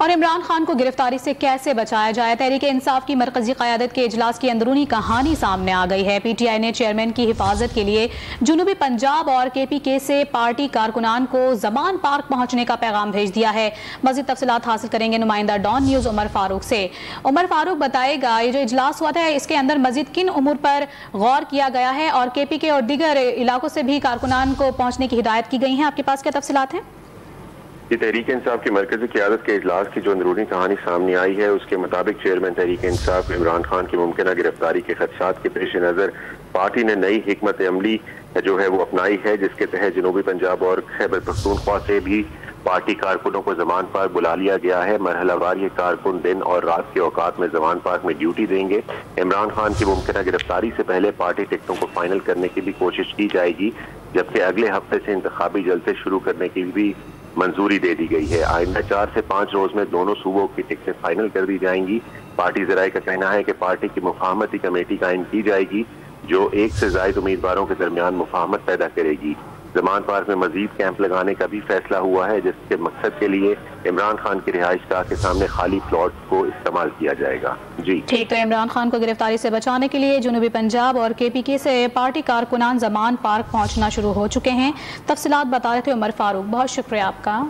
اور عمران خان کو گرفتاری سے کیسے بچایا جائے؟ تحریک انصاف کی مرکزی قیادت کے اجلاس کی اندرونی کہانی سامنے آ گئی ہے۔ پی ٹی آئی نے چیئرمین کی حفاظت کے لیے جنوبی پنجاب اور کے پی کے سے پارٹی کارکنان کو زمان پارک پہنچنے کا پیغام بھیج دیا ہے۔ مزید تفصیلات حاصل کریں گے نمائندہ ڈان نیوز عمر فاروق سے۔ عمر فاروق بتائے گا، یہ جو اجلاس ہوا تھا اس کے اندر مزید کن امور پر غور کیا گیا ہے اور کے پی کے اور دیگر علاقوں سے بھی کارکنان کو پہنچنے کی ہدایت کی گئی ہیں؟ آپ کے پاس کیا تفصیلات ہیں؟ یہ تحریک انصاف کی مرکزی قیادت کے اجلاس کی جو اندرونی کہانی سامنے آئی ہے اس کے مطابق چیئرمین تحریک انصاف عمران خان کی ممکنہ گرفتاری کے خدشات کے پیش نظر پارٹی نے نئی حکمت عملی جو ہے وہ اپنائی ہے، جس کے تحت جنوبی پنجاب اور خیبر پختونخوا سے بھی پارٹی کارکنوں کو زمان پارک بلا لیا گیا ہے۔ مرحلہ وار یہ کارکن دن اور رات کے اوقات میں زمان پارک میں ڈیوٹی دیں گے۔ عمران خان کی ممکنہ گرفتاری سے پہلے پارٹی ٹکٹوں کو فائنل کرنے کی بھی کوشش کی جائے گی، جبکہ اگلے ہفتے سے انتخابی جلسے شروع کرنے کی بھی منظوری دے دی گئی ہے۔ آئندہ 4 سے 5 روز میں دونوں صوبوں کی ٹکٹیں فائنل کر دی جائیں گی۔ پارٹی ذرائع کا کہنا ہے کہ پارٹی کی مفاہمتی کمیٹی قائم کی جائے گی جو 1 سے زائد امیدواروں کے درمیان مفاہمت پیدا کرے گی۔ زمان پارک میں مزید کیمپ لگانے کا بھی فیصلہ ہوا ہے، جس کے مقصد کے لیے عمران خان کی رہائش گاہ کے سامنے خالی پلاٹ کو استعمال کیا جائے گا۔ ٹھیک، تو عمران خان کو گرفتاری سے بچانے کے لیے جنوبی پنجاب اور کے پی کے سے پارٹی کارکنان زمان پارک پہنچنا شروع ہو چکے ہیں۔ تفصیلات بتا رہے تھے عمر فاروق، بہت شکریہ آپ کا۔